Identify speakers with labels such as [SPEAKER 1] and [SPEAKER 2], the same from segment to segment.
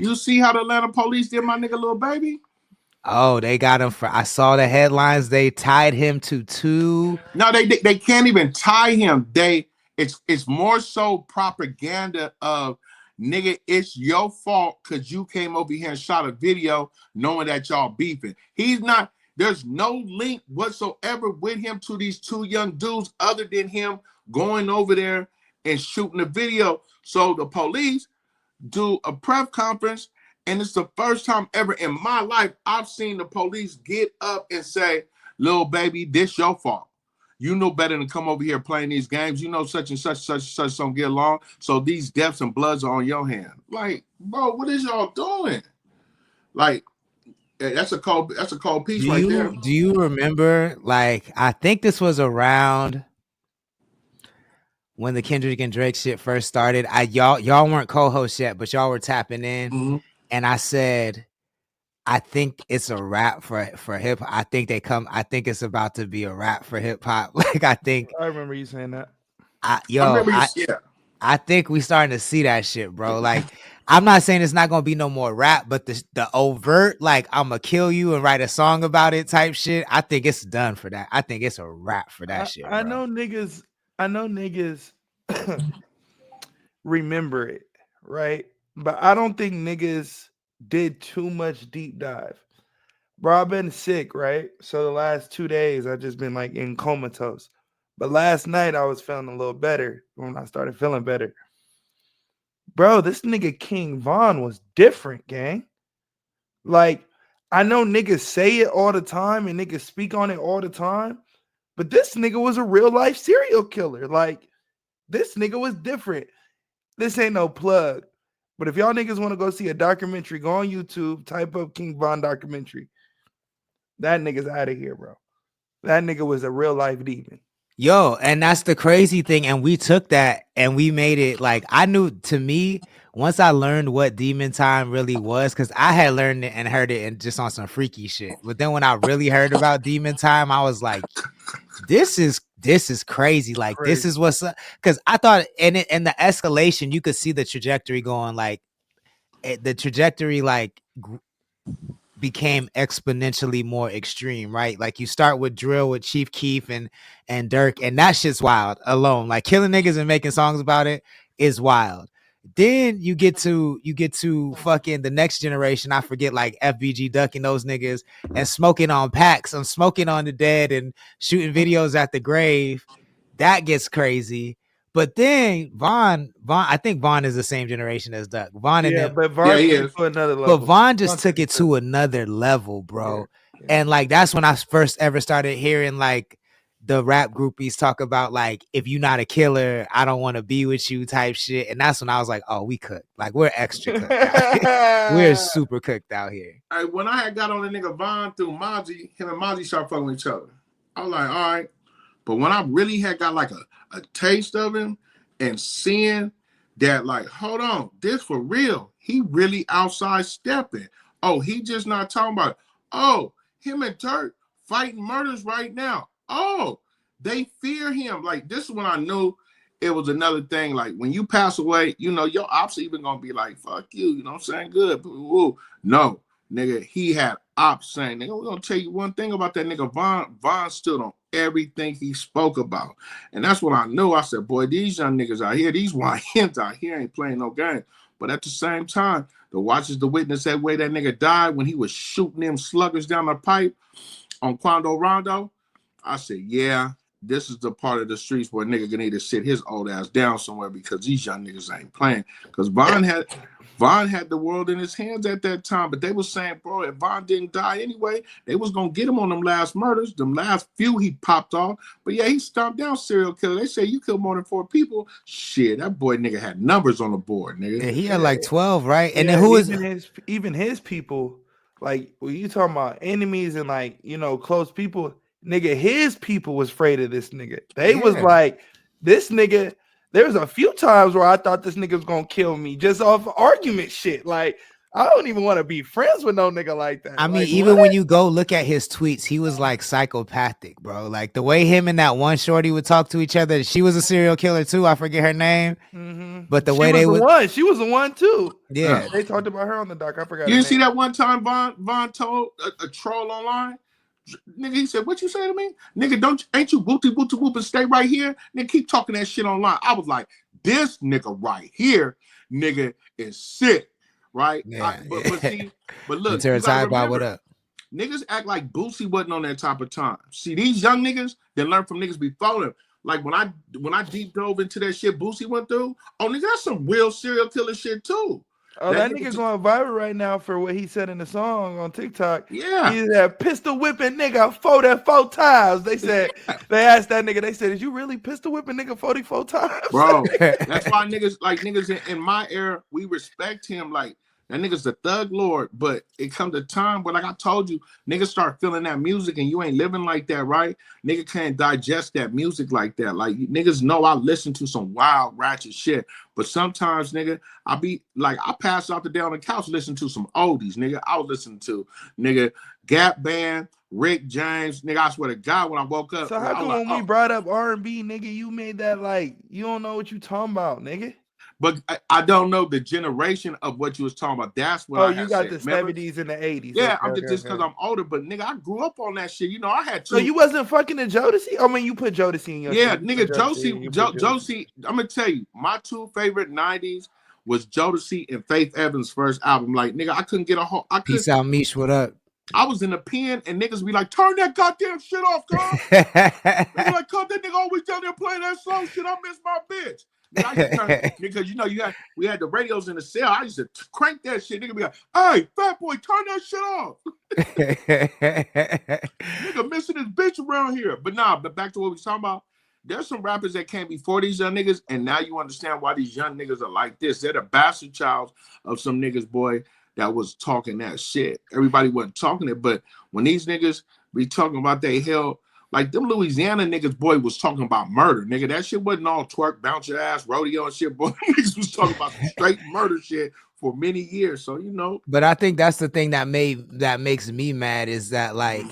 [SPEAKER 1] You see how the Atlanta police did my nigga Lil Baby?
[SPEAKER 2] Oh, they got him for. I saw the headlines. They tied him to two.
[SPEAKER 1] No, they can't even tie him. It's more so propaganda of nigga, it's your fault because you came over here and shot a video knowing that y'all beefing. He's not, there's no link whatsoever with him to these two young dudes other than him going over there and shooting a video. So the police do a press conference, and it's the first time ever in my life I've seen the police get up and say, Lil Baby, this your fault. You know better than come over here playing these games. You know such and such don't get along. So these deaths and bloods are on your hand. Like, bro, what is y'all doing? Like, that's a cold piece right there.
[SPEAKER 2] Do you remember? Like, I think this was around when the Kendrick and Drake shit first started. Y'all weren't co-hosts yet, but y'all were tapping in, and I said, I think it's a rap for hip hop. I think it's about to be a rap for hip hop. Like, I
[SPEAKER 3] remember you saying that.
[SPEAKER 2] I think we starting to see that shit, bro. Like, I'm not saying it's not gonna be no more rap, but the overt, like, I'm gonna kill you and write a song about it type shit. I think it's done for that. I think it's a rap for that shit. Bro.
[SPEAKER 3] I know niggas remember it, right? But I don't think niggas did too much deep dive. Bro, I've been sick, right? So the last 2 days I've just been like in comatose. But last night I was feeling a little better when I started feeling better. Bro, this nigga King Von was different, gang. Like, I know niggas say it all the time and niggas speak on it all the time, but this nigga was a real life serial killer. Like, this nigga was different. This ain't no plug. But if y'all niggas want to go see a documentary, go on YouTube, type up King Von documentary. That nigga's out of here, bro. That nigga was a real life demon.
[SPEAKER 2] Yo, and that's the crazy thing. And we took that and we made it like, I knew, to me, once I learned what Demon Time really was, because I had learned it and heard it and just on some freaky shit. But then when I really heard about Demon Time, I was like, this is crazy. Like, this is what's up. Because I thought in the escalation, you could see the trajectory going, like, the trajectory like became exponentially more extreme, right? Like, you start with drill with Chief Keef and Dirk, and that shit's wild alone. Like, killing niggas and making songs about it is wild. Then you get to fucking the next generation. I forget, like FBG ducking those niggas and smoking on packs. I'm smoking on the dead and shooting videos at the grave. That gets crazy. But then Von, I think Von is the same generation as Duck. Von and them,
[SPEAKER 3] but Von
[SPEAKER 1] is
[SPEAKER 3] to another level.
[SPEAKER 2] But Von just took it to another level, bro. Yeah. And like, that's when I first ever started hearing like the rap groupies talk about like, if you're not a killer, I don't want to be with you type shit. And that's when I was like, oh, we cooked. Like, we're extra cooked out. We're super cooked out here.
[SPEAKER 1] When I had got on the nigga Von through Mozzie, him and Mozzie started fucking with each other. I was like, all right. But when I really had got like a taste of him and seeing that, like, hold on, this for real. He really outside stepping. Oh, he just not talking about it. Oh, him and Turk fighting murders right now. Oh, they fear him. Like, this is when I knew it was another thing. Like, when you pass away, you know, your ops even gonna be like, fuck you, you know what I'm saying? Good. Ooh. No, nigga, he had ops saying, nigga, we're gonna tell you one thing about that nigga Von. Von stood on everything he spoke about. And that's when I knew. I said, boy, these young niggas out here, these YNs out here ain't playing no game. But at the same time, the watchers, the witness that way that nigga died when he was shooting them sluggers down the pipe on Quando Rondo, I said, yeah, this is the part of the streets where a nigga gonna need to sit his old ass down somewhere because these young niggas ain't playing. Because Von had the world in his hands at that time, but they was saying, bro, if Von didn't die anyway, they was gonna get him on them last murders, them last few he popped off. But yeah, he stomped down serial killer. They say you killed more than 4 people. Shit, that boy nigga had numbers on the board, nigga.
[SPEAKER 2] Yeah, he had like 12, right? And then who is
[SPEAKER 3] even his people? Like, when you talking about enemies and like, you know, close people, nigga, his people was afraid of this nigga. They was like, this nigga. There was a few times where I thought this nigga was gonna kill me just off argument shit. Like, I don't even want to be friends with no nigga like that.
[SPEAKER 2] I mean,
[SPEAKER 3] Like,
[SPEAKER 2] even
[SPEAKER 3] what?
[SPEAKER 2] when you go look at his tweets, he was like psychopathic, bro. Like the way him and that one shorty would talk to each other. She was a serial killer too. I forget her name, but the
[SPEAKER 3] She
[SPEAKER 2] way
[SPEAKER 3] was
[SPEAKER 2] they
[SPEAKER 3] the
[SPEAKER 2] would,
[SPEAKER 3] one. She was the one too.
[SPEAKER 1] Yeah.
[SPEAKER 2] yeah,
[SPEAKER 3] They talked about her on the doc. I forgot
[SPEAKER 1] You
[SPEAKER 3] her
[SPEAKER 1] didn't see
[SPEAKER 3] name.
[SPEAKER 1] that one time Von told a troll online? Nigga, he said, "What you say to me? Nigga, ain't you booty booty whoop and stay right here? Nigga, keep talking that shit online." I was like, this nigga right here, nigga, is sick, right?
[SPEAKER 2] yeah.
[SPEAKER 1] But
[SPEAKER 2] And
[SPEAKER 1] look,
[SPEAKER 2] Terror
[SPEAKER 1] you gotta
[SPEAKER 2] Tide, what
[SPEAKER 1] remember,
[SPEAKER 2] up?
[SPEAKER 1] niggas act like Boosie wasn't on that type of time. See, these young niggas that learn from niggas before them. Like when I deep dove into that shit Boosie went through, oh nigga, that's some real serial killer shit too.
[SPEAKER 3] Oh, that nigga going viral right now for what he said in the song on TikTok.
[SPEAKER 1] Yeah.
[SPEAKER 3] He's that pistol whipping nigga 44 times. They said, they asked that nigga, they said, "Is you really pistol whipping nigga 44 times?"
[SPEAKER 1] Bro, that's why niggas in my era, we respect him. Like that nigga's the thug lord, but it comes a time where, like I told you, niggas start feeling that music and you ain't living like that, right? Nigga can't digest that music like that. Like niggas know I listen to some wild ratchet shit, but sometimes, nigga, I be like, I pass out the day on the couch listening to some oldies, nigga. I was listening to nigga Gap Band, Rick James, nigga. I swear to God, when I woke up,
[SPEAKER 3] So how come when we brought up R&B, nigga, you made that like you don't know what you talking about, nigga?
[SPEAKER 1] But I don't know the generation of what you was talking about. That's what I
[SPEAKER 3] You
[SPEAKER 1] had
[SPEAKER 3] got
[SPEAKER 1] said.
[SPEAKER 3] the
[SPEAKER 1] Remember?
[SPEAKER 3] 70s and the 80s.
[SPEAKER 1] Yeah,
[SPEAKER 3] Okay,
[SPEAKER 1] I'm
[SPEAKER 3] okay,
[SPEAKER 1] just because
[SPEAKER 3] okay.
[SPEAKER 1] I'm older. But nigga, I grew up on that shit. You know, I had
[SPEAKER 3] So
[SPEAKER 1] two.
[SPEAKER 3] you wasn't fucking the Jodeci? I mean, you put Jodeci in your
[SPEAKER 1] Yeah,
[SPEAKER 3] shit.
[SPEAKER 1] nigga, Josie. I'm gonna tell you, my two favorite '90s was Jodeci and Faith Evans' first album. Like, nigga, I couldn't get a whole.
[SPEAKER 2] Peace out, Mish. What up?
[SPEAKER 1] I was in the pen and niggas be like, turn that goddamn shit off, girl. They be like, come that nigga always down there playing that slow shit. I miss my bitch. Nigga, I used to turn, because you know we had the radios in the cell. I used to crank that shit. Nigga be like, hey, fat boy, turn that shit off. Nigga missing his bitch around here. But but back to what we talking about. There's some rappers that came before these young niggas, and now you understand why these young niggas are like this. They're the bastard child of some niggas, boy, that was talking that shit. Everybody wasn't talking it, but when these niggas be talking about they hell, like them Louisiana niggas, boy, was talking about murder, nigga. That shit wasn't all twerk, bounce your ass, rodeo and shit, boy. Niggas was talking about some straight murder shit for many years. So, you know.
[SPEAKER 2] But I think that's the thing that makes me mad is that like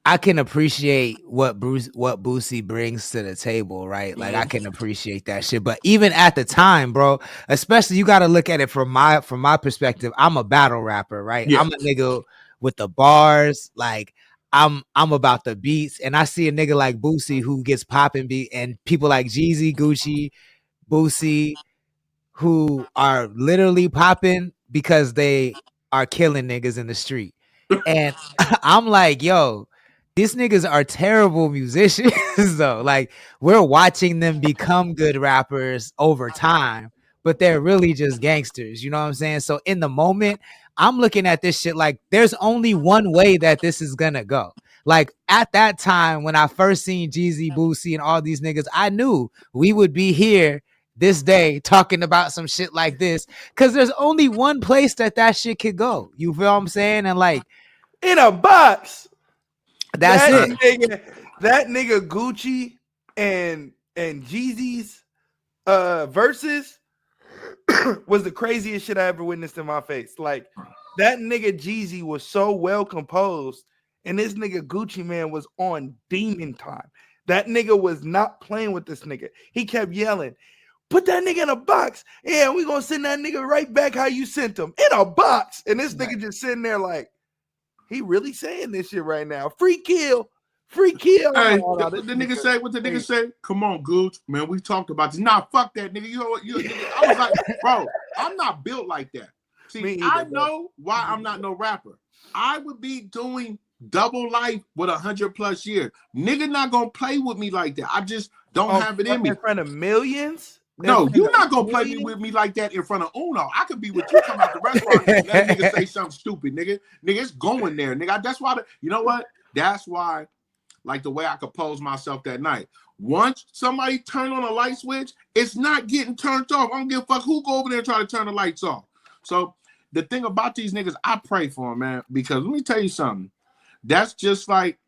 [SPEAKER 2] I can appreciate what Boosie brings to the table, right? Like I can appreciate that shit. But even at the time, bro, especially you got to look at it from my perspective. I'm a battle rapper, right?
[SPEAKER 1] Yeah.
[SPEAKER 2] I'm a nigga with the bars, like I'm about the beats, and I see a nigga like Boosie who gets popping beat, and people like Jeezy, Gucci, Boosie, who are literally popping because they are killing niggas in the street. And I'm like, yo, these niggas are terrible musicians though. Like we're watching them become good rappers over time, but they're really just gangsters. You know what I'm saying? So in the moment, I'm looking at this shit like there's only one way that this is gonna go. Like at that time when I first seen Jeezy, Boosie, and all these niggas, I knew we would be here this day talking about some shit like this because there's only one place that shit could go. You feel what I'm saying? And like
[SPEAKER 3] in a box.
[SPEAKER 2] That's
[SPEAKER 3] it. That nigga Gucci and Jeezy's verses was the craziest shit I ever witnessed in my face. Like that nigga Jeezy was so well composed, and this nigga Gucci man was on demon time. That nigga was not playing with this nigga. He kept yelling, "Put that nigga in a box. Yeah, we gonna send that nigga right back how you sent him in a box." And this nigga just sitting there like, he really saying this shit right now. Free kill. Free kill.
[SPEAKER 1] Hey, what the nigga say? Come on, Gooch. Man, we talked about this. Nah, fuck that, nigga. Nigga. I was like, bro, I'm not built like that. See, I know why I'm not no rapper. I would be doing double life with 100+ years. Nigga not gonna play with me like that. I just don't have it in me.
[SPEAKER 3] In front of millions?
[SPEAKER 1] No, you're not gonna play with me like that in front of Uno. I could be with you, come out the restaurant, let a nigga say something stupid, nigga. Nigga, it's going there, nigga. That's why you know what? That's why, like the way I compose myself that night. Once somebody turn on a light switch, it's not getting turned off. I don't give a fuck who go over there and try to turn the lights off. So the thing about these niggas, I pray for them, man, because let me tell you something. That's just like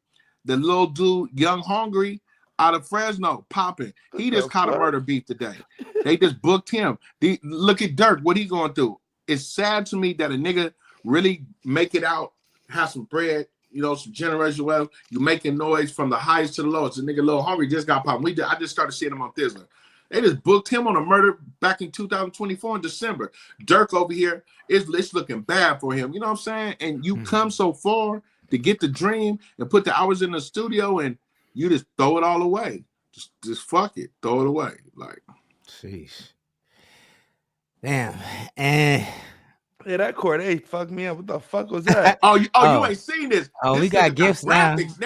[SPEAKER 1] the little dude, Young Hungry, out of Fresno, popping. He just caught a murder beef today. They just booked him. Look at Dirk, what he going through? it's sad to me that a nigga really make it out, have some bread, you know, some generational wealth. You making noise from the highest to the lowest. The nigga Lil Hungry just got popped. I just started seeing him on Thizzler. They just booked him on a murder back in 2024 in December. Dirk over here, it's looking bad for him. You know what I'm saying? And you come so far to get the dream and put the hours in the studio and you just throw it all away. Just fuck it. Throw it away. Like,
[SPEAKER 2] Sheesh. Damn. And
[SPEAKER 3] Yeah, that Corday fucked me up. What the fuck was that?
[SPEAKER 1] you ain't seen this.
[SPEAKER 2] we
[SPEAKER 1] This
[SPEAKER 2] got
[SPEAKER 1] nigga
[SPEAKER 2] gifts now.
[SPEAKER 1] graphics now.